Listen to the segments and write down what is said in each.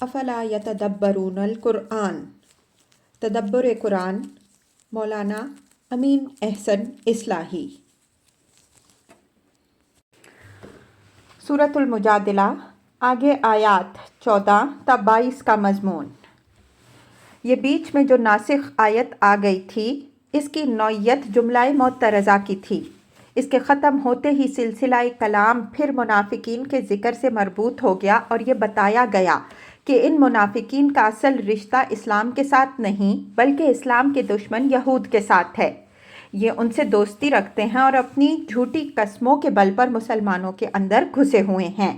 افلا یتدبرون القرآن. تدبر قرآن، مولانا امین احسن اصلاحی. سورۃ المجادلہ، آگے آیات 14 تا 22 کا مضمون. یہ بیچ میں جو ناسخ آیت آ گئی تھی، اس کی نوعیت جملہ معترضہ کی تھی. اس کے ختم ہوتے ہی سلسلہ کلام پھر منافقین کے ذکر سے مربوط ہو گیا اور یہ بتایا گیا کہ ان منافقین کا اصل رشتہ اسلام کے ساتھ نہیں بلکہ اسلام کے دشمن یہود کے ساتھ ہے. یہ ان سے دوستی رکھتے ہیں اور اپنی جھوٹی قسموں کے بل پر مسلمانوں کے اندر گھسے ہوئے ہیں.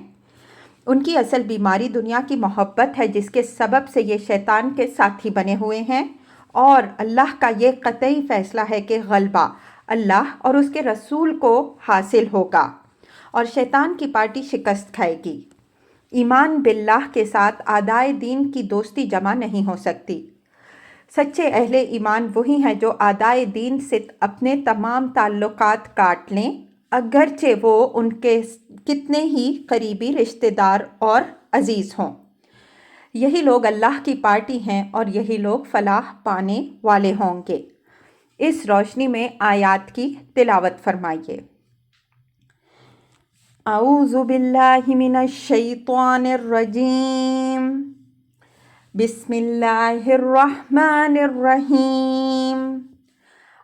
ان کی اصل بیماری دنیا کی محبت ہے، جس کے سبب سے یہ شیطان کے ساتھی بنے ہوئے ہیں، اور اللہ کا یہ قطعی فیصلہ ہے کہ غلبہ اللہ اور اس کے رسول کو حاصل ہوگا اور شیطان کی پارٹی شکست کھائے گی. ایمان باللہ کے ساتھ اعدائے دین کی دوستی جمع نہیں ہو سکتی. سچے اہل ایمان وہی ہیں جو اعدائے دین سے اپنے تمام تعلقات کاٹ لیں، اگرچہ وہ ان کے کتنے ہی قریبی رشتہ دار اور عزیز ہوں. یہی لوگ اللہ کی پارٹی ہیں اور یہی لوگ فلاح پانے والے ہوں گے. اس روشنی میں آیات کی تلاوت فرمائیے. اعوذ باللہ من الشیطان الرجیم. بسم اللہ الرحمن الرحیم.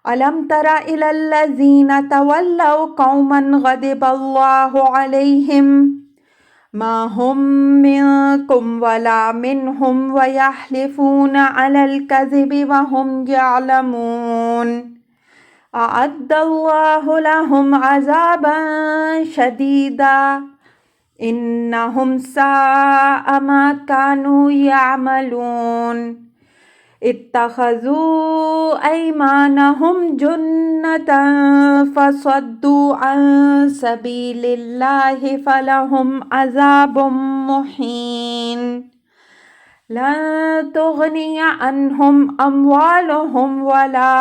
الم تر الی الذین تولوا قوما غضب اللہ علیہم ما هم منکم ولا منہم ویحلفون علی الکذب وهم یعلمون. اعد اللہ لهم عذابا شدیدا انہم ساء ما كانوا یعملون. اتخذوا ایمانہم جنتا فصدوا عن سبیل اللہ فلہم عذاب مہین. لن تغنی عنہم اموالہم ولا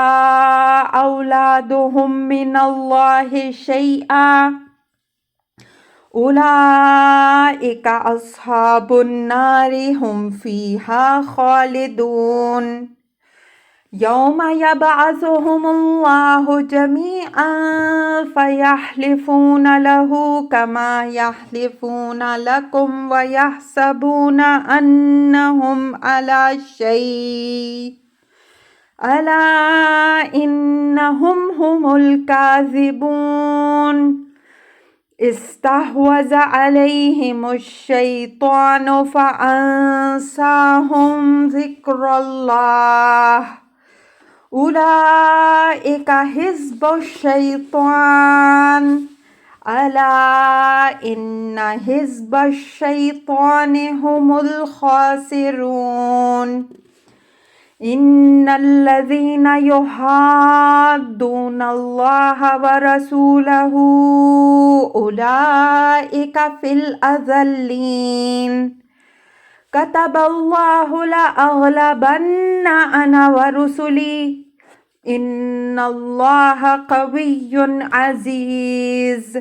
اولادہم من اللہ شیئا اولئک اصحاب النار ہم فیہا خالدون. یوم یبعثہم اللہ جمیعا فیحلفون لہ کما یحلفون لکم ویحسبون انہم علی شیء الا انہم ہم الکاذبون. استحوذ علیہم الشیطان فانساہم ذکر اللہ اولئک حزب الشیطان الا ان حزب الشیطان هم الخاسرون. ان الذین یحادون اللہ ورسولہ اولئک فی الاذلین. کتب اللہ لأغلبن انا ورسلی ان اللہ قوی عزیز.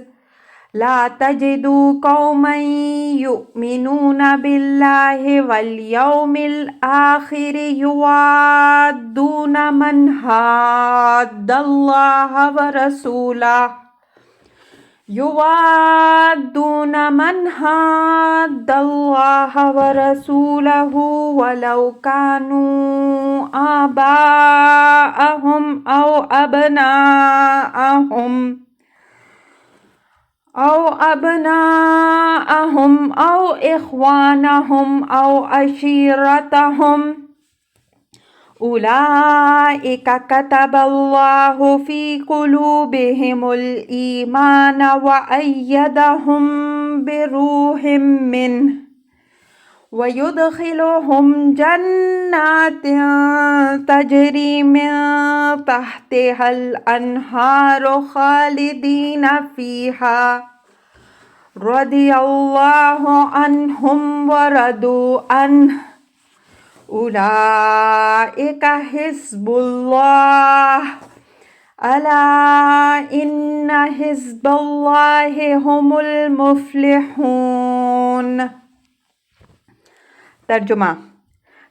لا تجد قوما یؤمنون باللہ والیوم الآخر یوادون من حاد اللہ ورسولہ ولو كانوا آباءهم أو أبناءهم أو إخوانهم أو عشيرتهم أولئك كتب الله في قلوبهم الإيمان وأيدهم بروح منه ويدخلهم جنات تجري من تحتها الأنهار خالدين فيها رضي الله عنهم ورضوا عنه أولئك حزب الله الا ان حزب اللہ هم المفلحون. ترجمہ: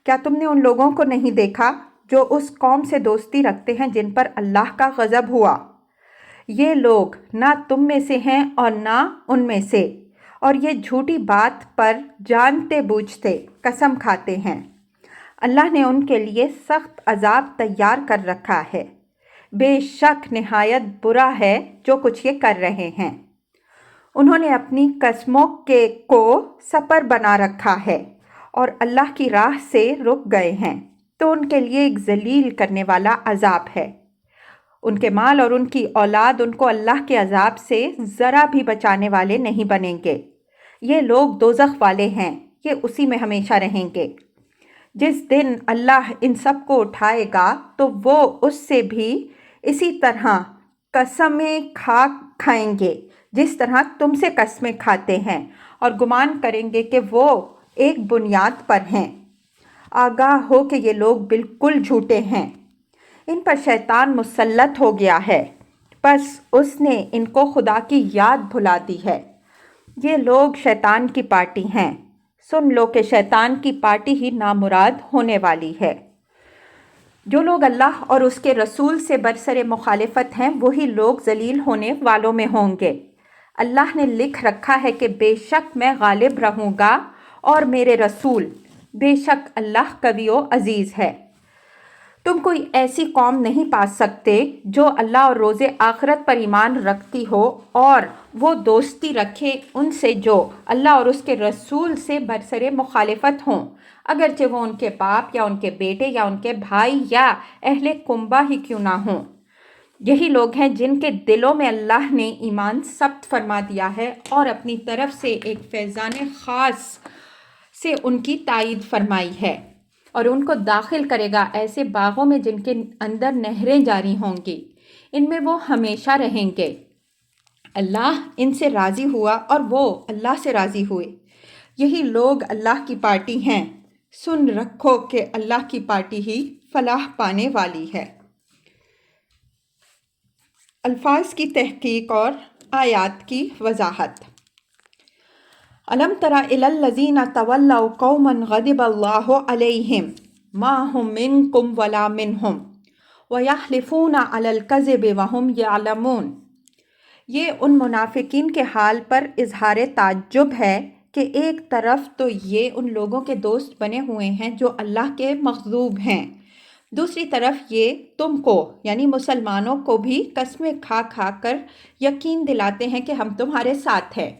کیا تم نے ان لوگوں کو نہیں دیکھا جو اس قوم سے دوستی رکھتے ہیں جن پر اللہ کا غضب ہوا؟ یہ لوگ نہ تم میں سے ہیں اور نہ ان میں سے، اور یہ جھوٹی بات پر جانتے بوجھتے قسم کھاتے ہیں۔ اللہ نے ان کے لیے سخت عذاب تیار کر رکھا ہے۔ بے شک نہایت برا ہے جو کچھ یہ کر رہے ہیں۔ انہوں نے اپنی قسموں کو سپر بنا رکھا ہے اور اللہ کی راہ سے رک گئے ہیں، تو ان کے لیے ایک ذلیل کرنے والا عذاب ہے۔ ان کے مال اور ان کی اولاد ان کو اللہ کے عذاب سے ذرا بھی بچانے والے نہیں بنیں گے۔ یہ لوگ دوزخ والے ہیں، یہ اسی میں ہمیشہ رہیں گے۔ جس دن اللہ ان سب کو اٹھائے گا تو وہ اس سے بھی اسی طرح قسمیں کھائیں گے جس طرح تم سے قسمیں کھاتے ہیں، اور گمان کریں گے کہ وہ ایک بنیاد پر ہیں۔ آگاہ ہو کہ یہ لوگ بالکل جھوٹے ہیں۔ ان پر شیطان مسلط ہو گیا ہے، بس اس نے ان کو خدا کی یاد بھلا دی ہے۔ یہ لوگ شیطان کی پارٹی ہیں، سن لو کہ شیطان کی پارٹی ہی نامراد ہونے والی ہے۔ جو لوگ اللہ اور اس کے رسول سے برسر مخالفت ہیں وہی لوگ ذلیل ہونے والوں میں ہوں گے۔ اللہ نے لکھ رکھا ہے کہ بے شک میں غالب رہوں گا اور میرے رسول، بے شک اللہ قوی و عزیز ہے۔ تم کوئی ایسی قوم نہیں پا سکتے جو اللہ اور روز آخرت پر ایمان رکھتی ہو اور وہ دوستی رکھے ان سے جو اللہ اور اس کے رسول سے برسر مخالفت ہوں، اگرچہ وہ ان کے باپ یا ان کے بیٹے یا ان کے بھائی یا اہل کنبہ ہی کیوں نہ ہوں۔ یہی لوگ ہیں جن کے دلوں میں اللہ نے ایمان ثبت فرما دیا ہے اور اپنی طرف سے ایک فیضان خاص سے ان کی تائید فرمائی ہے، اور ان کو داخل کرے گا ایسے باغوں میں جن کے اندر نہریں جاری ہوں گی، ان میں وہ ہمیشہ رہیں گے۔ اللہ ان سے راضی ہوا اور وہ اللہ سے راضی ہوئے۔ یہی لوگ اللہ کی پارٹی ہیں۔ سن رکھو کہ اللہ کی پارٹی ہی فلاح پانے والی ہے۔ الفاظ کی تحقیق اور آیات کی وضاحت۔ الم تر الی الذین تولوا قوما غضب اللہ علیہم ما هم منکم ولا منہم ویحلفون علی الکذب وہم یعلمون۔ یہ ان منافقین کے حال پر اظہار تعجب ہے کہ ایک طرف تو یہ ان لوگوں کے دوست بنے ہوئے ہیں جو اللہ کے مغضوب ہیں، دوسری طرف یہ تم کو یعنی مسلمانوں کو بھی قسمیں کھا کھا کر یقین دلاتے ہیں کہ ہم تمہارے ساتھ ہیں۔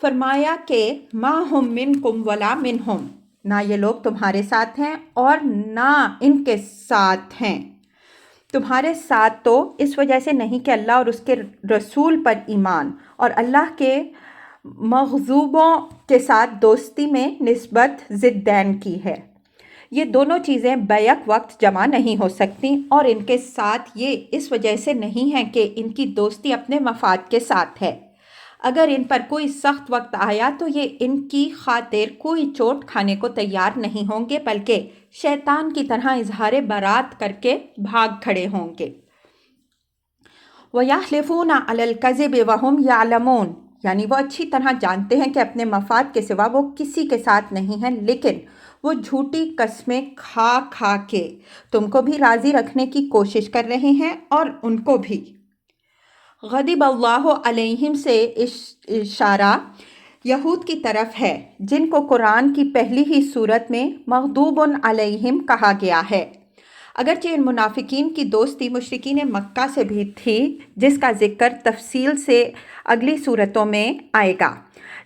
فرمایا کہ ما ہم منکم ولا منہم، نہ یہ لوگ تمہارے ساتھ ہیں اور نہ ان کے ساتھ ہیں۔ تمہارے ساتھ تو اس وجہ سے نہیں کہ اللہ اور اس کے رسول پر ایمان اور اللہ کے مغضوبوں کے ساتھ دوستی میں نسبت ضدین کی ہے۔ یہ دونوں چیزیں بیک وقت جمع نہیں ہو سکتی، اور ان کے ساتھ یہ اس وجہ سے نہیں ہے کہ ان کی دوستی اپنے مفاد کے ساتھ ہے۔ اگر ان پر کوئی سخت وقت آیا تو یہ ان کی خاطر کوئی چوٹ کھانے کو تیار نہیں ہوں گے، بلکہ شیطان کی طرح اظہار برات کر کے بھاگ کھڑے ہوں گے۔ وَيَحْلِفُونَ عَلَى الْكَذِبِ وَهُمْ يَعْلَمُونَ، یعنی وہ اچھی طرح جانتے ہیں کہ اپنے مفاد کے سوا وہ کسی کے ساتھ نہیں ہیں، لیکن وہ جھوٹی قسمیں کھا کھا کے تم کو بھی راضی رکھنے کی کوشش کر رہے ہیں اور ان کو بھی۔ غضب اللہ علیہم سے اشارہ یہود کی طرف ہے، جن کو قرآن کی پہلی ہی صورت میں مغضوب علیہم کہا گیا ہے۔ اگرچہ ان منافقین کی دوستی مشرکین مکہ سے بھی تھی، جس کا ذکر تفصیل سے اگلی صورتوں میں آئے گا،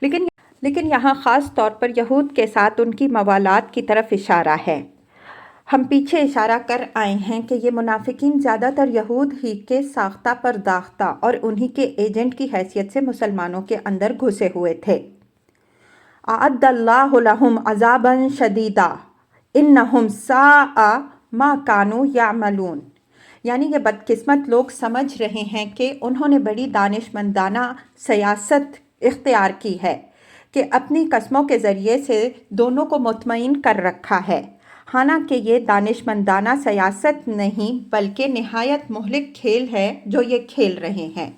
لیکن یہاں خاص طور پر یہود کے ساتھ ان کی موالات کی طرف اشارہ ہے۔ ہم پیچھے اشارہ کر آئے ہیں کہ یہ منافقین زیادہ تر یہود ہی کے ساختہ پرداختہ اور انہی کے ایجنٹ کی حیثیت سے مسلمانوں کے اندر گھسے ہوئے تھے۔ اعد اللہ لہم عذابا شدیدا انہم ساء ما کانوا یعملون، یعنی یہ بدقسمت لوگ سمجھ رہے ہیں کہ انہوں نے بڑی دانشمندانہ سیاست اختیار کی ہے کہ اپنی قسموں کے ذریعے سے دونوں کو مطمئن کر رکھا ہے، حالانکہ یہ دانشمندانہ سیاست نہیں بلکہ نہایت مہلک کھیل ہے جو یہ کھیل رہے ہیں۔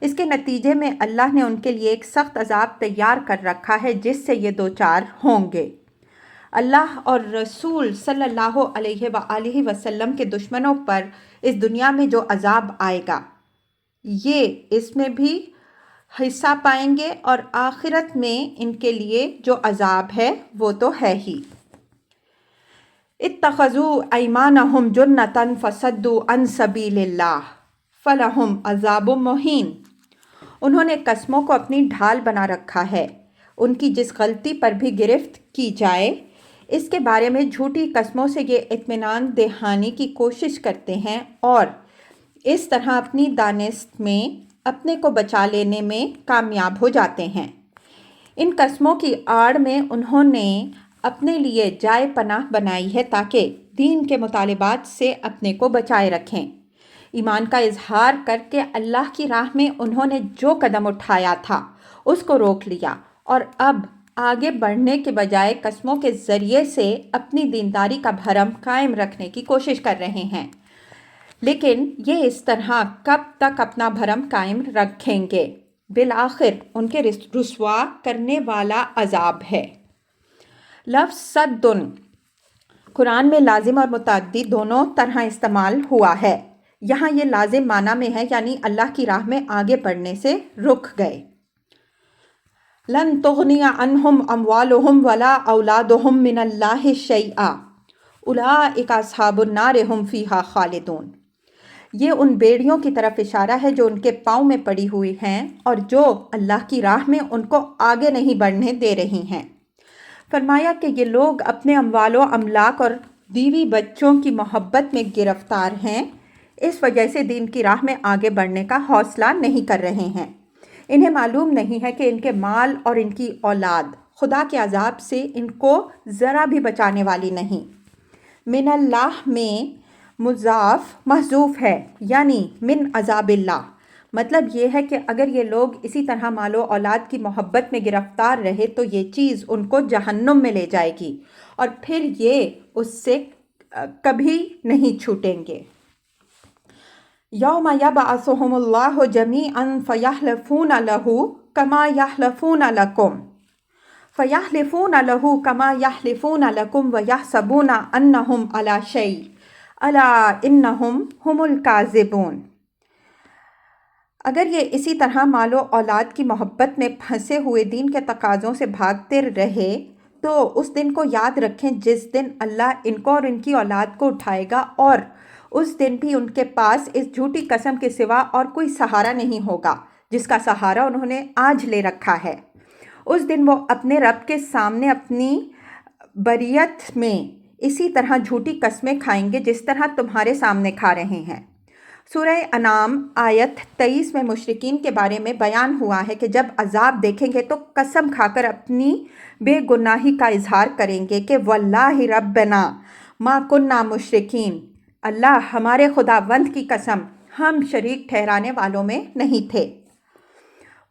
اس کے نتیجے میں اللہ نے ان کے لیے ایک سخت عذاب تیار کر رکھا ہے جس سے یہ دوچار ہوں گے۔ اللہ اور رسول صلی اللہ علیہ وآلہ وسلم کے دشمنوں پر اس دنیا میں جو عذاب آئے گا یہ اس میں بھی حصہ پائیں گے، اور آخرت میں ان کے لیے جو عذاب ہے وہ تو ہے ہی۔ اتخذوا ایمانہم جنۃ فصدوا عن سبیل اللہ فلہم عذاب مہین۔ انہوں نے قسموں کو اپنی ڈھال بنا رکھا ہے، ان کی جس غلطی پر بھی گرفت کی جائے اس کے بارے میں جھوٹی قسموں سے یہ اطمینان دہانی کی کوشش کرتے ہیں، اور اس طرح اپنی دانست میں اپنے کو بچا لینے میں کامیاب ہو جاتے ہیں۔ ان قسموں کی آڑ میں انہوں نے اپنے لیے جائے پناہ بنائی ہے تاکہ دین کے مطالبات سے اپنے کو بچائے رکھیں۔ ایمان کا اظہار کر کے اللہ کی راہ میں انہوں نے جو قدم اٹھایا تھا اس کو روک لیا، اور اب آگے بڑھنے کے بجائے قسموں کے ذریعے سے اپنی دینداری کا بھرم قائم رکھنے کی کوشش کر رہے ہیں، لیکن یہ اس طرح کب تک اپنا بھرم قائم رکھیں گے؟ بالآخر ان کے رسوا کرنے والا عذاب ہے۔ لفظ صدن قرآن میں لازم اور متعدی دونوں طرح استعمال ہوا ہے۔ یہاں یہ لازم معنی میں ہے، یعنی اللہ کی راہ میں آگے بڑھنے سے رک گئے۔ لن تغنی عنہم اموالہم ولا اولادہم من اللہ شیئا اولئک اصحاب النار ہم فیہا خالدون۔ یہ ان بیڑیوں کی طرف اشارہ ہے جو ان کے پاؤں میں پڑی ہوئی ہیں اور جو اللہ کی راہ میں ان کو آگے نہیں بڑھنے دے رہی ہیں۔ فرمایا کہ یہ لوگ اپنے اموال و املاک اور بیوی بچوں کی محبت میں گرفتار ہیں، اس وجہ سے دین کی راہ میں آگے بڑھنے کا حوصلہ نہیں کر رہے ہیں۔ انہیں معلوم نہیں ہے کہ ان کے مال اور ان کی اولاد خدا کے عذاب سے ان کو ذرا بھی بچانے والی نہیں۔ من اللہ میں مضاف محذوف ہے، یعنی من عذاب اللہ۔ مطلب یہ ہے کہ اگر یہ لوگ اسی طرح مال و اولاد کی محبت میں گرفتار رہے تو یہ چیز ان کو جہنم میں لے جائے گی، اور پھر یہ اس سے کبھی نہیں چھوٹیں گے۔ یوم یبعثہم اللہ جمیعا فیحلفون لہ کما یحلفون لکم فیحلفون لہ کما یحلفون لکم ویحسبون انہم علی شیء الا انہم ہم الکاذبون۔ اگر یہ اسی طرح مال و اولاد کی محبت میں پھنسے ہوئے دین کے تقاضوں سے بھاگتے رہے تو اس دن کو یاد رکھیں جس دن اللہ ان کو اور ان کی اولاد کو اٹھائے گا، اور اس دن بھی ان کے پاس اس جھوٹی قسم کے سوا اور کوئی سہارا نہیں ہوگا جس کا سہارا انہوں نے آج لے رکھا ہے۔ اس دن وہ اپنے رب کے سامنے اپنی بریت میں اسی طرح جھوٹی قسمیں کھائیں گے جس طرح تمہارے سامنے کھا رہے ہیں۔ سورہ انعام آیت 23 میں مشرکین کے بارے میں بیان ہوا ہے کہ جب عذاب دیکھیں گے تو قسم کھا کر اپنی بے گناہی کا اظہار کریں گے کہ واللہ ربنا ما کننا مشرکین، اللہ ہمارے خداوند کی قسم ہم شریک ٹھہرانے والوں میں نہیں تھے۔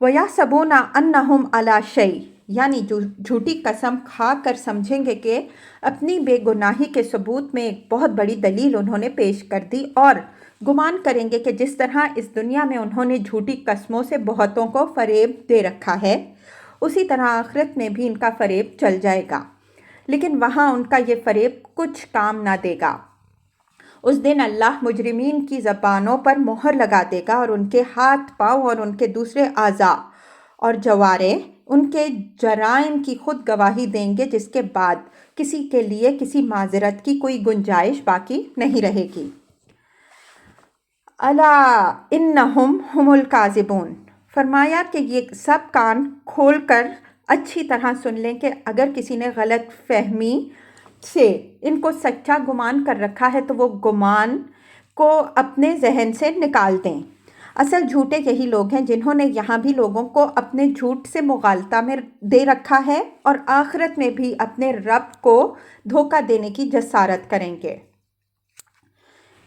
وَيَحْسَبُونَ أَنَّهُمْ عَلَى شَيْءٍ، یعنی جھوٹی قسم کھا کر سمجھیں گے کہ اپنی بے گناہی کے ثبوت میں ایک بہت بڑی دلیل انہوں نے پیش کر دی، اور گمان کریں گے کہ جس طرح اس دنیا میں انہوں نے جھوٹی قسموں سے بہتوں کو فریب دے رکھا ہے اسی طرح آخرت میں بھی ان کا فریب چل جائے گا، لیکن وہاں ان کا یہ فریب کچھ کام نہ دے گا۔ اس دن اللہ مجرمین کی زبانوں پر مہر لگا دے گا، اور ان کے ہاتھ پاؤں اور ان کے دوسرے اعضاء اور جوارح ان کے جرائم کی خود گواہی دیں گے، جس کے بعد کسی کے لیے کسی معذرت کی کوئی گنجائش باقی نہیں رہے گی۔ الا انہم ہم الکاذبون۔ فرمایا کہ یہ سب کان کھول کر اچھی طرح سن لیں کہ اگر کسی نے غلط فہمی سے ان کو سچا گمان کر رکھا ہے تو وہ گمان کو اپنے ذہن سے نکال دیں۔ اصل جھوٹے یہی لوگ ہیں جنہوں نے یہاں بھی لوگوں کو اپنے جھوٹ سے مغالطہ میں دے رکھا ہے، اور آخرت میں بھی اپنے رب کو دھوکہ دینے کی جسارت کریں گے۔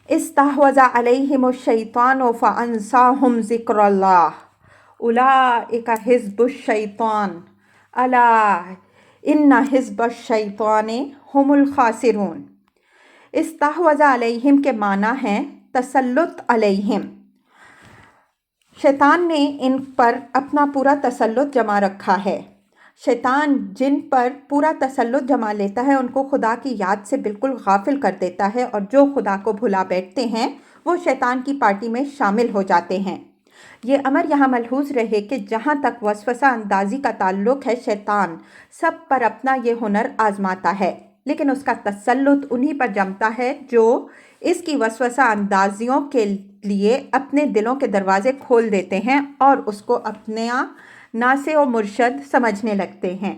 استحوذ علیہم الشیطان فانساہم ذکر اللہ اولئک حزب الشیطان الا ان حزب الشیطان ہم الخاسرون۔ استحوذ علیہم کے معنی ہیں تسلط علیہم۔ شیطان نے ان پر اپنا پورا تسلط جما رکھا ہے۔ شیطان جن پر پورا تسلط جما لیتا ہے ان کو خدا کی یاد سے بالکل غافل کر دیتا ہے، اور جو خدا کو بھلا بیٹھتے ہیں وہ شیطان کی پارٹی میں شامل ہو جاتے ہیں۔ یہ امر یہاں ملحوظ رہے کہ جہاں تک وسوسہ اندازی کا تعلق ہے، شیطان سب پر اپنا یہ ہنر آزماتا ہے، لیکن اس کا تسلط انہی پر جمتا ہے جو اس کی وسوسہ اندازیوں کے لیے اپنے دلوں کے دروازے کھول دیتے ہیں اور اس کو اپنا ناصح و مرشد سمجھنے لگتے ہیں۔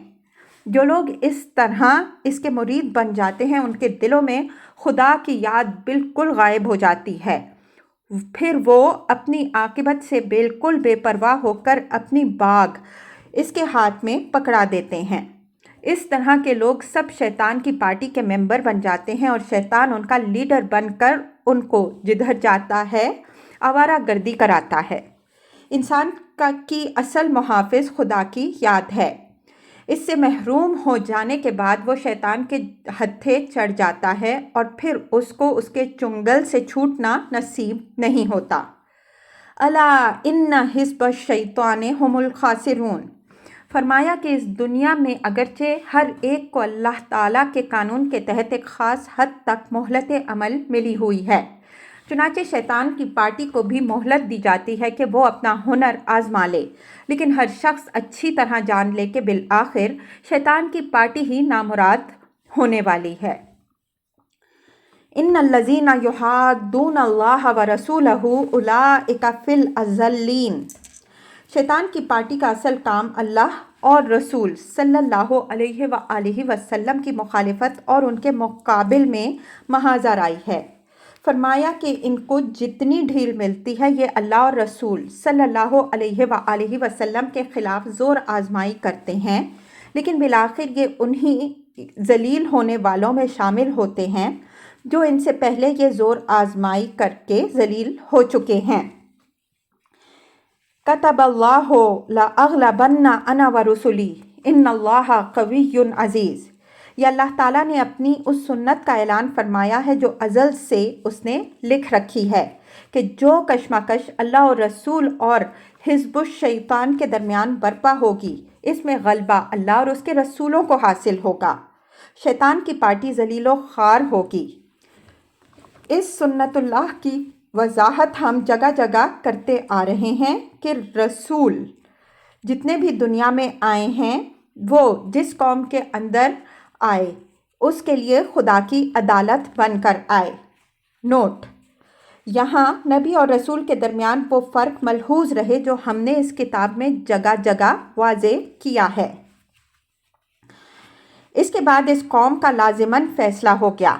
جو لوگ اس طرح اس کے مرید بن جاتے ہیں ان کے دلوں میں خدا کی یاد بالکل غائب ہو جاتی ہے، پھر وہ اپنی عاقبت سے بالکل بے پرواہ ہو کر اپنی باگ اس کے ہاتھ میں پکڑا دیتے ہیں۔ اس طرح کے لوگ سب شیطان کی پارٹی کے ممبر بن جاتے ہیں اور شیطان ان کا لیڈر بن کر ان کو جدھر جاتا ہے آوارہ گردی کراتا ہے۔ انسان کی اصل محافظ خدا کی یاد ہے۔ اس سے محروم ہو جانے کے بعد وہ شیطان کے ہتھے چڑھ جاتا ہے اور پھر اس کو اس کے چنگل سے چھوٹنا نصیب نہیں ہوتا۔ الا ان حزب الشیطان هم الخاسرون۔ فرمایا کہ اس دنیا میں اگرچہ ہر ایک کو اللہ تعالیٰ کے قانون کے تحت ایک خاص حد تک مہلت عمل ملی ہوئی ہے، چنانچہ شیطان کی پارٹی کو بھی مہلت دی جاتی ہے کہ وہ اپنا ہنر آزما لے، لیکن ہر شخص اچھی طرح جان لے کہ بالآخر شیطان کی پارٹی ہی نامراد ہونے والی ہے۔ ان الذین یحادون اللہ ورسولہ اولئک فی الاذلین۔ شیطان کی پارٹی کا اصل کام اللہ اور رسول صلی اللہ علیہ وآلہ وسلم کی مخالفت اور ان کے مقابل میں محاذ آرائی ہے۔ فرمایا کہ ان کو جتنی ڈھیل ملتی ہے یہ اللہ اور رسول صلی اللہ علیہ وآلہ وسلم کے خلاف زور آزمائی کرتے ہیں، لیکن بالآخر یہ انہی ذلیل ہونے والوں میں شامل ہوتے ہیں جو ان سے پہلے یہ زور آزمائی کر کے ذلیل ہو چکے ہیں۔ کتب اللہ لأغلبن انا ورسلی ان اللہ قوی عزیز۔ یہ اللہ تعالیٰ نے اپنی اس سنت کا اعلان فرمایا ہے جو ازل سے اس نے لکھ رکھی ہے کہ جو کشمکش اللہ اور رسول اور حزب الشیطان کے درمیان برپا ہوگی اس میں غلبہ اللہ اور اس کے رسولوں کو حاصل ہوگا، شیطان کی پارٹی ذلیل و خوار ہوگی۔ اس سنت اللہ کی وضاحت ہم جگہ جگہ کرتے آ رہے ہیں کہ رسول جتنے بھی دنیا میں آئے ہیں وہ جس قوم کے اندر آئے اس کے لیے خدا کی عدالت بن کر آئے۔ نوٹ: یہاں نبی اور رسول کے درمیان وہ فرق ملحوظ رہے جو ہم نے اس کتاب میں جگہ جگہ واضح کیا ہے۔ اس کے بعد اس قوم کا لازماً فیصلہ ہو گیا۔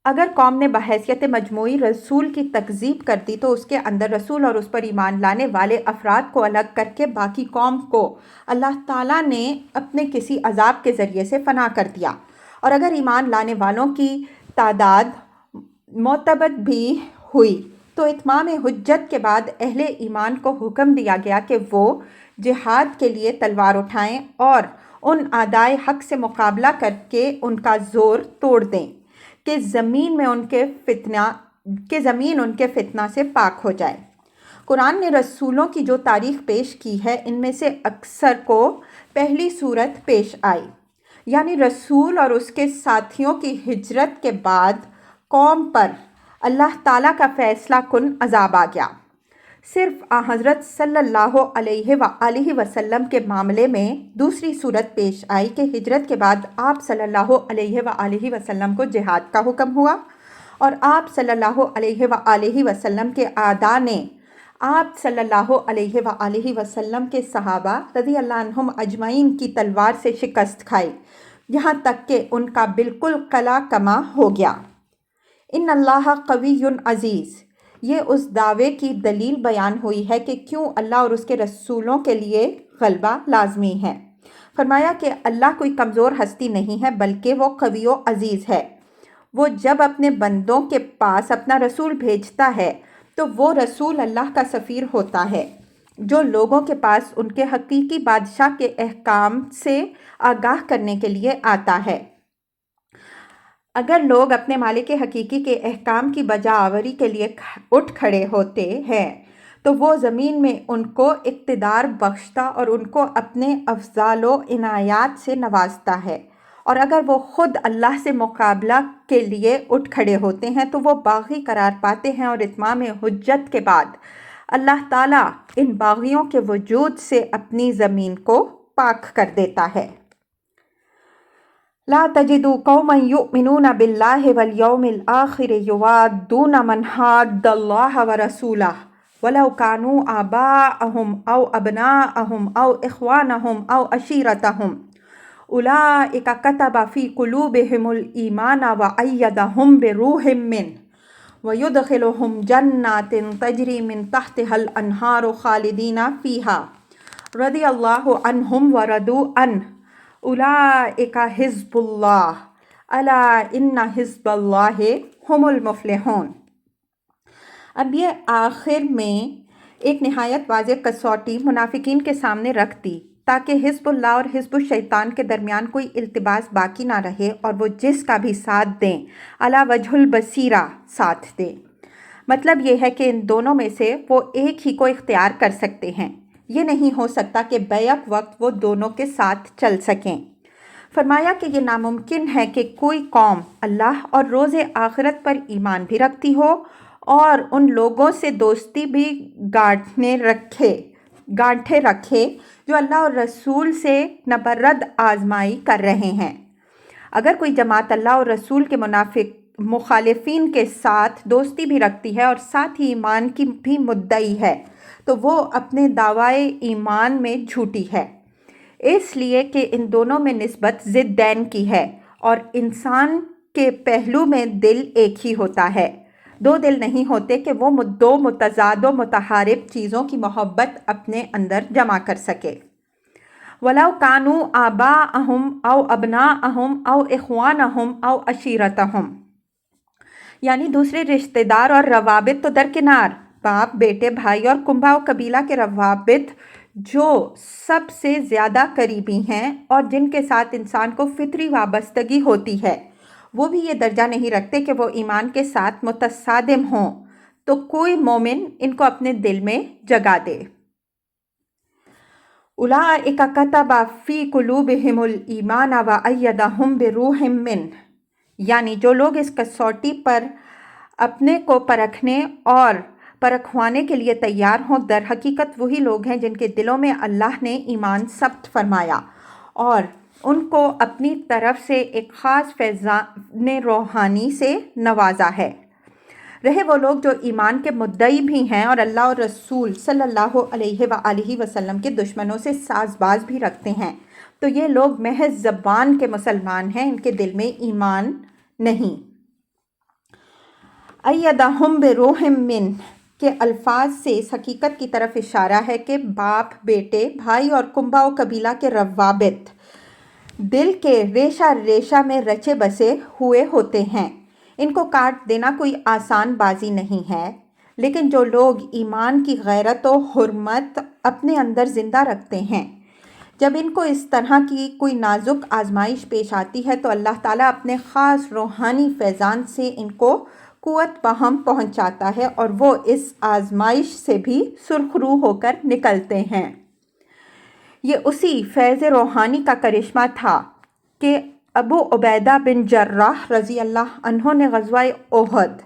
اگر قوم نے بحیثیت مجموعی رسول کی تکذیب کر دی تو اس کے اندر رسول اور اس پر ایمان لانے والے افراد کو الگ کر کے باقی قوم کو اللہ تعالیٰ نے اپنے کسی عذاب کے ذریعے سے فنا کر دیا، اور اگر ایمان لانے والوں کی تعداد معتبر بھی ہوئی تو اتمام حجت کے بعد اہل ایمان کو حکم دیا گیا کہ وہ جہاد کے لیے تلوار اٹھائیں اور ان اعدائے حق سے مقابلہ کر کے ان کا زور توڑ دیں کہ زمین ان کے فتنہ سے پاک ہو جائے۔ قرآن نے رسولوں کی جو تاریخ پیش کی ہے ان میں سے اکثر کو پہلی صورت پیش آئی، یعنی رسول اور اس کے ساتھیوں کی ہجرت کے بعد قوم پر اللہ تعالیٰ کا فیصلہ کن عذاب آ گیا۔ صرف حضرت صلی اللہ علیہ وآلہ وسلم کے معاملے میں دوسری صورت پیش آئی کہ ہجرت کے بعد آپ صلی اللہ علیہ وآلہ وسلم کو جہاد کا حکم ہوا، اور آپ صلی اللہ علیہ وآلہ وسلم کے اعداء نے آپ صلی اللہ علیہ وآلہ وسلم کے صحابہ رضی اللہ عنہم اجمعین کی تلوار سے شکست کھائی، یہاں تک کہ ان کا بالکل قلع کما ہو گیا۔ ان اللہ قوی عزیز، یہ اس دعوے کی دلیل بیان ہوئی ہے کہ کیوں اللہ اور اس کے رسولوں کے لیے غلبہ لازمی ہے۔ فرمایا کہ اللہ کوئی کمزور ہستی نہیں ہے بلکہ وہ قوی و عزیز ہے۔ وہ جب اپنے بندوں کے پاس اپنا رسول بھیجتا ہے تو وہ رسول اللہ کا سفیر ہوتا ہے جو لوگوں کے پاس ان کے حقیقی بادشاہ کے احکام سے آگاہ کرنے کے لیے آتا ہے۔ اگر لوگ اپنے مالک حقیقی کے احکام کی بجا آوری کے لیے اٹھ کھڑے ہوتے ہیں تو وہ زمین میں ان کو اقتدار بخشتا اور ان کو اپنے افضال و عنایات سے نوازتا ہے، اور اگر وہ خود اللہ سے مقابلہ کے لیے اٹھ کھڑے ہوتے ہیں تو وہ باغی قرار پاتے ہیں، اور اتمام حجت کے بعد اللہ تعالیٰ ان باغیوں کے وجود سے اپنی زمین کو پاک کر دیتا ہے۔ لا تجد قوما يؤمنون بالله واليوم الآخر يوادون من حاد الله ورسوله ولو كانوا آباءهم أو أبناءهم أو إخوانهم أو عشيرتهم أولئك كتب في قلوبهم الإيمان وأيدهم بروح منه ويدخلهم جنات تجري من تحتها الأنهار خالدين فيها رضي الله عنهم ورضوا عنه اولئک حزب اللہ الا ان حزب اللہ هم المفلحون۔ اب یہ آخر میں ایک نہایت واضح کسوٹی منافقین کے سامنے رکھ دی تاکہ حزب اللہ اور حزب الشیطان کے درمیان کوئی التباس باقی نہ رہے، اور وہ جس کا بھی ساتھ دیں علی وجہ البصیرہ ساتھ دیں۔ مطلب یہ ہے کہ ان دونوں میں سے وہ ایک ہی کو اختیار کر سکتے ہیں، یہ نہیں ہو سکتا کہ بیک وقت وہ دونوں کے ساتھ چل سکیں۔ فرمایا کہ یہ ناممکن ہے کہ کوئی قوم اللہ اور روز آخرت پر ایمان بھی رکھتی ہو اور ان لوگوں سے دوستی بھی گانٹھے رکھے جو اللہ اور رسول سے نبرد آزمائی کر رہے ہیں۔ اگر کوئی جماعت اللہ اور رسول کے مخالفین کے ساتھ دوستی بھی رکھتی ہے اور ساتھ ہی ایمان کی بھی مدعی ہے تو وہ اپنے دعوی ایمان میں جھوٹی ہے، اس لیے کہ ان دونوں میں نسبت ضدین کی ہے، اور انسان کے پہلو میں دل ایک ہی ہوتا ہے، دو دل نہیں ہوتے کہ وہ دو متضاد و متحارب چیزوں کی محبت اپنے اندر جمع کر سکے۔ وَلَوْ كَانُوا آبَاءَهُمْ أَوْ أَبْنَاءَهُمْ أَوْ إِخْوَانَهُمْ أَوْ عَشِيرَتَهُمْ، یعنی دوسرے رشتہ دار اور روابط تو درکنار، باپ، بیٹے، بھائی اور کنبہ و قبیلہ کے روابط جو سب سے زیادہ قریبی ہیں اور جن کے ساتھ انسان کو فطری وابستگی ہوتی ہے، وہ بھی یہ درجہ نہیں رکھتے کہ وہ ایمان کے ساتھ متصادم ہوں تو کوئی مومن ان کو اپنے دل میں جگہ دے۔ اولئک کتب فی قلوبہم الایمان وایدہم بروح منہ، یعنی جو لوگ اس کسوٹی پر اپنے کو پرکھنے اور پرکھوانے کے لیے تیار ہوں، در حقیقت وہی لوگ ہیں جن کے دلوں میں اللہ نے ایمان ثبت فرمایا اور ان کو اپنی طرف سے ایک خاص فیضان روحانی سے نوازا ہے۔ رہے وہ لوگ جو ایمان کے مدعی بھی ہیں اور اللہ اور رسول صلی اللہ علیہ وآلہ وسلم کے دشمنوں سے ساز باز بھی رکھتے ہیں، تو یہ لوگ محض زبان کے مسلمان ہیں، ان کے دل میں ایمان نہیں۔ ایدہم بروح منہ کے الفاظ سے اس حقیقت کی طرف اشارہ ہے کہ باپ، بیٹے، بھائی اور کنبہ و قبیلہ کے روابط دل کے ریشہ ریشہ میں رچے بسے ہوئے ہوتے ہیں، ان کو کاٹ دینا کوئی آسان بازی نہیں ہے، لیکن جو لوگ ایمان کی غیرت و حرمت اپنے اندر زندہ رکھتے ہیں، جب ان کو اس طرح کی کوئی نازک آزمائش پیش آتی ہے تو اللہ تعالیٰ اپنے خاص روحانی فیضان سے ان کو قوت بہم پہنچاتا ہے اور وہ اس آزمائش سے بھی سرخرو ہو کر نکلتے ہیں۔ یہ اسی فیض روحانی کا کرشمہ تھا کہ ابو عبیدہ بن جراح رضی اللہ عنہ نے غزوہ احد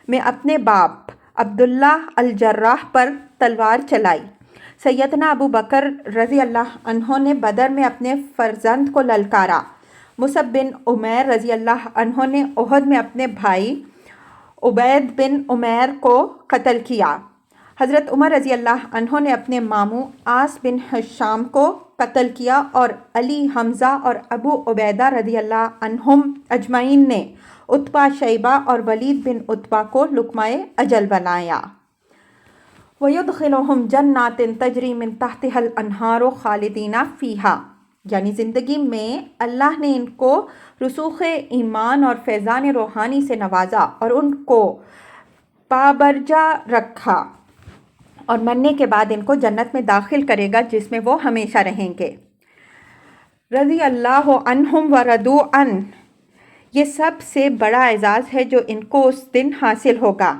میں اپنے باپ عبداللہ الجراح پر تلوار چلائی، سیدنا ابو بکر رضی اللہ عنہ نے بدر میں اپنے فرزند کو للکارا، مصعب بن عمیر رضی اللہ عنہ نے احد میں اپنے بھائی عبید بن عمیر کو قتل کیا، حضرت عمر رضی اللہ عنہ نے اپنے ماموں عاص بن ہشام کو قتل کیا، اور علی، حمزہ اور ابو عبیدہ رضی اللہ عنہم اجمعین نے عتبہ، شیبہ اور ولید بن عتبہ کو لقمہ اجل بنایا۔ وَيُدْخِلُهُمْ جَنَّاتٍ تَجْرِي مِن تَحْتِهَا الْأَنْهَارُ خَالِدِينَ فِيهَا، یعنی زندگی میں اللہ نے ان کو رسوخ ایمان اور فیضان روحانی سے نوازا اور ان کو پابرجا رکھا، اور مرنے کے بعد ان کو جنت میں داخل کرے گا جس میں وہ ہمیشہ رہیں گے۔ رضی اللہ عنہم ورضوا عنہ، یہ سب سے بڑا اعزاز ہے جو ان کو اس دن حاصل ہوگا۔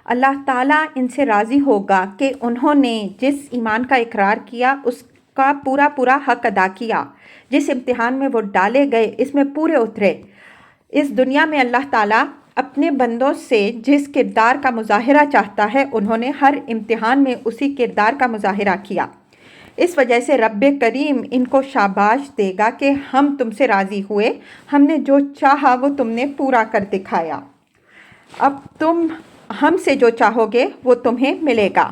اللہ تعالیٰ ان سے راضی ہوگا کہ انہوں نے جس ایمان کا اقرار کیا اس کا پورا پورا حق ادا کیا، جس امتحان میں وہ ڈالے گئے اس میں پورے اترے۔ اس دنیا میں اللہ تعالیٰ اپنے بندوں سے جس کردار کا مظاہرہ چاہتا ہے انہوں نے ہر امتحان میں اسی کردار کا مظاہرہ کیا۔ اس وجہ سے رب کریم ان کو شاباش دے گا کہ ہم تم سے راضی ہوئے، ہم نے جو چاہا وہ تم نے پورا کر دکھایا، اب تم ہم سے جو چاہو گے وہ تمہیں ملے گا۔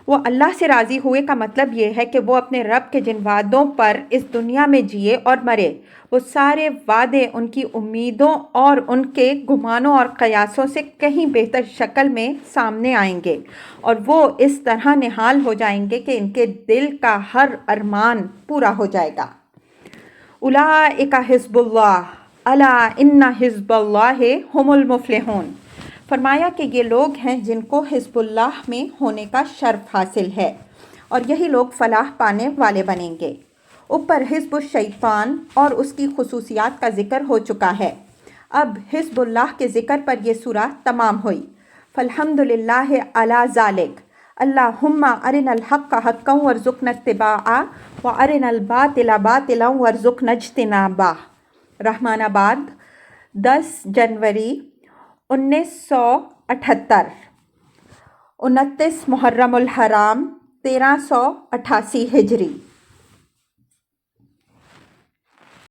وہ اللہ سے راضی ہوئے کا مطلب یہ ہے کہ وہ اپنے رب کے جن وعدوں پر اس دنیا میں جیے اور مرے، وہ سارے وعدے ان کی امیدوں اور ان کے گمانوں اور قیاسوں سے کہیں بہتر شکل میں سامنے آئیں گے، اور وہ اس طرح نہال ہو جائیں گے کہ ان کے دل کا ہر ارمان پورا ہو جائے گا۔ اولئک حزب اللہ الا ان حزب اللہ هم المفلحون۔ فرمایا کہ یہ لوگ ہیں جن کو حزب اللہ میں ہونے کا شرف حاصل ہے، اور یہی لوگ فلاح پانے والے بنیں گے۔ اوپر حزب الشیطان اور اس کی خصوصیات کا ذکر ہو چکا ہے، اب حزب اللہ کے ذکر پر یہ سورہ تمام ہوئی۔ فالحمد للہ علی ذالک، اللہم ارنا الحق حقا وارزقنا اتباعہ وارنا الباطل باطلا وارزقنا اجتنابہ۔ رحمان آباد، 10 جنوری 1978، 29 محرم الحرام 1388 ہجری۔